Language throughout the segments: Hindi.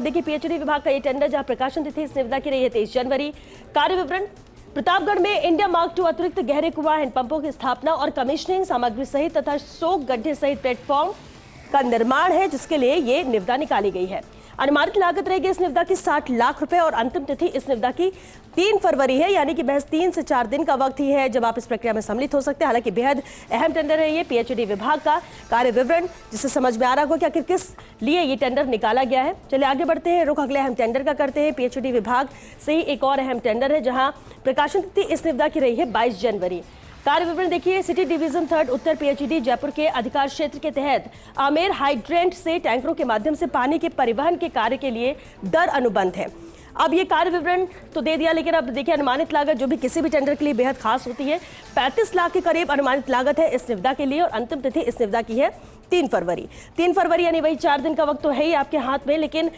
देखिए पीएचडी विभाग का ये टेंडर जहां प्रकाशन तिथि इस निविदा की रही है 23 जनवरी। कार्य विवरण: प्रतापगढ़ में इंडिया मार्क II अतिरिक्त गहरे कुआं हैंडपंपों की स्थापना और कमिश्निंग सामग्री सहित तथा 100 गड्ढे सहित प्लेटफॉर्म का निर्माण है, जिसके लिए ये निविदा निकाली गई है। अनुमानित लागत रहेगी इस निविदा की 60 लाख रुपए और अंतिम तिथि इस निविदा की 3 फरवरी है, यानी कि महज 3 से 4 दिन का वक्त ही है जब आप इस प्रक्रिया में सम्मिलित हो सकते हैं। हालांकि बेहद अहम टेंडर है ये पीएचडी विभाग का। कार्य विवरण जिससे समझ में आ रहा होगा कि आखिर किस लिए ये टेंडर निकाला गया है। चलिए आगे बढ़ते हैं, रुख अगले अहम टेंडर का करते हैं। पीएचडी विभाग से ही एक और अहम टेंडर है जहां प्रकाशन तिथि इस निविदा की रही है 22 जनवरी। कार्य विवरण देखिए, सिटी डिवीजन 3 उत्तर पीएचडी जयपुर के अधिकार क्षेत्र के तहत आमेर हाइड्रेंट से टैंकरों के माध्यम से पानी के परिवहन के कार्य के लिए दर अनुबंध है। अब ये कार्य विवरण तो दे दिया, लेकिन अब देखिए अनुमानित लागत जो भी किसी भी टेंडर के लिए बेहद खास होती है। 35 लाख के करीब अनुमानित लागत है इस निविदा के लिए और अंतिम तिथि इस निविदा की है 3 फरवरी। 3 फरवरी यानी वही 4 दिन का वक्त तो है ही आपके हाथ में, लेकिन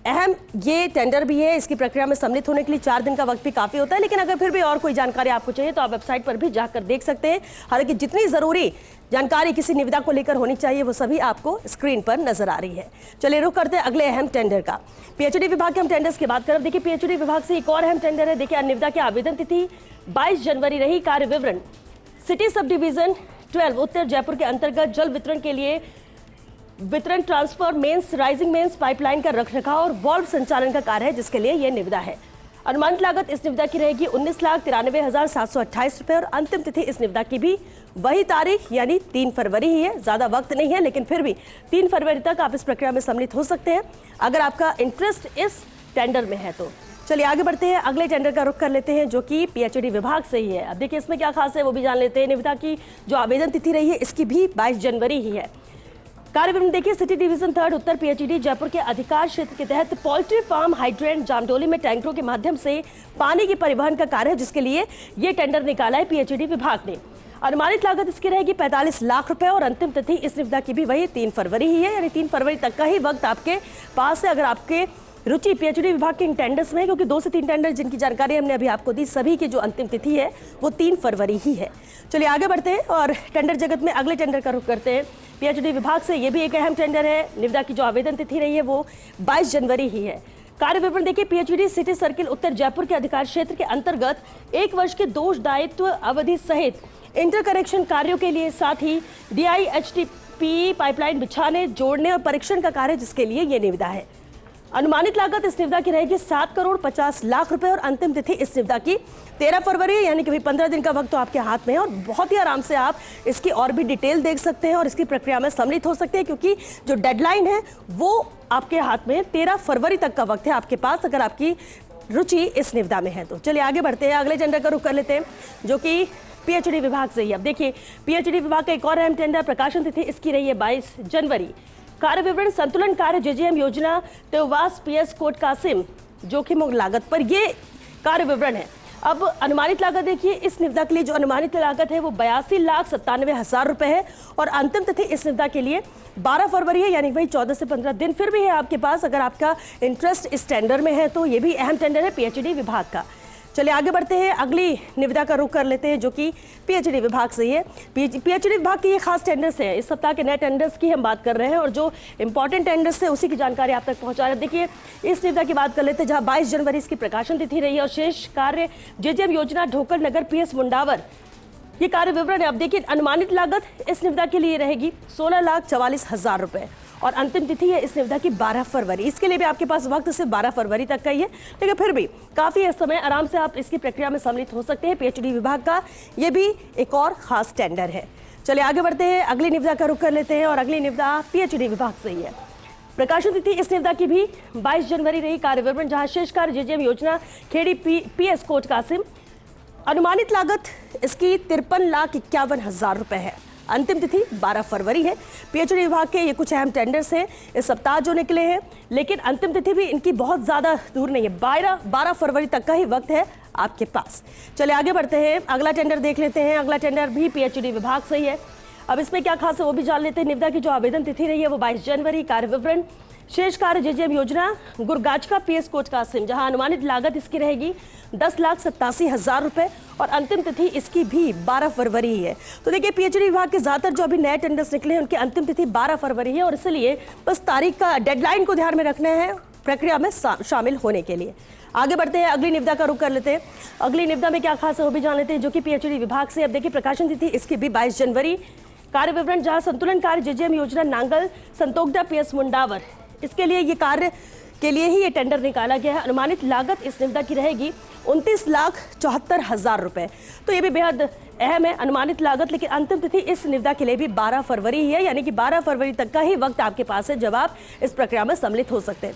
अहम ये टेंडर भी है। इसकी प्रक्रिया में सम्मिलित होने के लिए 4 दिन का वक्त भी काफी होता है, लेकिन अगर फिर भी और कोई जानकारी आपको चाहिए तो आप वेबसाइट पर भी जाकर देख सकते हैं। हालांकि जितनी जरूरी जानकारी किसी निविदा को लेकर होनी चाहिए वो सभी आपको स्क्रीन पर नजर आ रही है। चलिए रुक करते हैं अगले अहम टेंडर का। पीएचडी विभाग के हम टेंडर्स की बात करें। देखिए पीएचडी विभाग से एक और अहम टेंडर है। देखिए निविदा की आवेदन तिथि 22 जनवरी रही। कार्य विवरण: सिटी सब डिवीजन 12 उत्तर जयपुर के अंतर्गत जल वितरण के लिए वितरण, transfer mains, rising mains, pipeline का रखरखाव और वाल्व संचालन का कार्य है, जिसके लिए यह निविदा है। अनुमानित लागत इस निविदा की रहेगी 19,93,728 रुपए और अंतिम तिथि इस निविदा की भी वही तारीख यानी 3 फरवरी ही है। ज्यादा वक्त नहीं है, लेकिन फिर भी 3 फरवरी तक आप इस प्रक्रिया में सम्मिलित हो सकते हैं अगर आपका इंटरेस्ट इस टेंडर में है तो। चलिए आगे बढ़ते हैं, अगले टेंडर का रुख कर लेते हैं जो कि पीएचडी विभाग से ही है। अब देखिए इसमें क्या खास है वो भी जान लेते हैं। निविदा की जो आवेदन तिथि रही है इसकी भी 22 जनवरी ही है। कार्य विवरण देखिए, सिटी डिवीजन 3 उत्तर पीएचडी जयपुर के अधिकार क्षेत्र के तहत पोल्ट्री फार्म हाइड्रेंट जामडोली में टैंकरों के माध्यम से पानी के परिवहन का कार्य है, जिसके लिए ये टेंडर निकाला है पीएचडी विभाग ने। अनुमानित लागत इसकी रहेगी 45 लाख रुपए और अंतिम तिथि इस निविदा की भी वही 3 फरवरी ही है, यानी 3 फरवरी तक का ही वक्त आपके पास है अगर आपके रुचि पीएचडी विभाग के इन टेंडर्स में, क्योंकि 2 से 3 टेंडर जिनकी जानकारी हमने अभी आपको दी, सभी की जो अंतिम तिथि है वो 3 फरवरी ही है। चलिए आगे बढ़ते हैं और टेंडर जगत में अगले टेंडर का रुख करते हैं। पीएचडी विभाग से ये भी एक अहम टेंडर है। निविदा की जो आवेदन तिथि रही है वो 22 जनवरी ही है। कार्य विवरण देखिए, पीएचडी सिटी सर्किल उत्तर जयपुर के अधिकार क्षेत्र के अंतर्गत 1 वर्ष के दोष दायित्व अवधि सहित इंटरकनेक्शन कार्यों के लिए, साथ ही DIHTP पाइपलाइन बिछाने, जोड़ने और परीक्षण का कार्य, जिसके लिए ये निविदा है। अनुमानित लागत इस निविदा की रहेगी 7,50,00,000 रुपए और अंतिम तिथि इस निविदा की 13 फरवरी है, यानी कि 15 दिन का वक्त तो आपके हाथ में है और बहुत ही आराम से आप इसकी और भी डिटेल देख सकते हैं और इसकी प्रक्रिया में सम्मिलित हो सकते हैं, क्योंकि जो डेडलाइन है वो आपके हाथ में 13 फरवरी तक का वक्त है आपके पास अगर आपकी रुचि इस निविदा में है तो। चलिए आगे बढ़ते हैं, अगले टेंडर का रुख कर लेते हैं जो कि पीएचडी विभाग से ही। अब देखिए पीएचडी विभाग का एक और अहम टेंडर, प्रकाशन तिथि इसकी रही है 22 जनवरी। कार्य विवरण: संतुलन कार्य JJM योजना तेवास PS कोट कासिम जोखिम लागत पर ये कार्य विवरण है। अब अनुमानित लागत देखिए, इस निविदा के लिए जो अनुमानित लागत है वो 82,97,000 रुपए है और अंतिम तिथि इस निविदा के लिए 12 फरवरी है, यानी वही 14 से 15 दिन फिर भी है आपके पास अगर आपका इंटरेस्ट इस टेंडर में है तो। ये भी अहम टेंडर है पीएचडी विभाग का। चलिए आगे बढ़ते हैं, अगली निविदा का रुख कर लेते हैं जो कि पीएचडी विभाग से ही है। पीएचडी विभाग के ये खास टेंडर्स हैं। इस सप्ताह के नए टेंडर्स की हम बात कर रहे हैं और जो इंपॉर्टेंट टेंडर्स है उसी की जानकारी आप तक पहुंचा रहे हैं। देखिए इस निविदा की बात कर लेते हैं जहां 22 जनवरी इसकी प्रकाशन तिथि रही है और शेष कार्य JJM योजना ढोकर नगर PS मुंडावर, ये कार्य विवरण है। अब देखिए अनुमानित लागत इस निविदा के लिए रहेगी 16,44,000 रुपए और अंतिम तिथि है इस निविदा की 12 फरवरी। इसके लिए भी आपके पास वक्त सिर्फ 12 फरवरी तक का ही है, लेकिन फिर भी काफी इस समय आराम से आप इसकी प्रक्रिया में सम्मिलित हो सकते हैं। पीएचडी विभाग का ये भी एक और खास टेंडर है। चलिए आगे बढ़ते हैं, अगली निविदा का रुख कर लेते हैं और अगली निविदा पीएचडी विभाग से ही है। प्रकाशन तिथि इस निविदा की भी 22 जनवरी रही। कार्य विवरण जहां शेष कार्य JJM योजना खेड़ी PS कोट कासिम, अनुमानित लागत इसकी 53,51,000 रुपए है। अंतिम तिथि 12 फरवरी है। पीएचडी विभाग के ये कुछ अहम टेंडर्स हैं इस सप्ताह जो निकले हैं, लेकिन अंतिम तिथि भी इनकी बहुत ज्यादा दूर नहीं है, 12 फरवरी तक का ही वक्त है आपके पास। चलिए आगे बढ़ते हैं, अगला टेंडर देख लेते हैं। अगला टेंडर भी पीएचडी विभाग से ही है। अब इसमें क्या खास है वो भी जान लेते हैं। निविदा की जो आवेदन तिथि रही है वो 22 जनवरी। कार्य विवरण: शेष कार्य JJM योजना गुरगाच का PS कोट कासिम, जहां अनुमानित लागत इसकी रहेगी 10,87,000 रुपए और अंतिम तिथि इसकी भी 12 फरवरी ही है। तो देखिए पीएचडी विभाग के ज्यादातर जो अभी नए टेंडर्स निकले हैं उनकी अंतिम तिथि 12 फरवरी है और इसलिए बस तारीख का डेडलाइन को ध्यान में रखना है प्रक्रिया में शामिल होने के लिए। आगे बढ़ते हैं, अगली निविदा का रुख कर लेते हैं। अगली निविदा में क्या खास है वो भी जान लेते हैं, जो कि पीएचडी विभाग से। अब देखिए, प्रकाशन तिथि इसकी भी 22 जनवरी। कार्य विवरण, जहां संतुलनकारी जेजेएम योजना नांगल संतोगडा पीएस मुंडावर, इसके लिए ये कार्य के लिए ही ये टेंडर निकाला गया है। अनुमानित लागत इस निविदा की रहेगी 29,74,000 रुपए। तो ये भी बेहद अहम है, अनुमानित लागत। लेकिन अंतिम तिथि इस निविदा के लिए भी 12 फरवरी ही है, यानी कि 12 फरवरी तक का ही वक्त आपके पास है जब आप इस प्रक्रिया में सम्मिलित हो सकते हैं।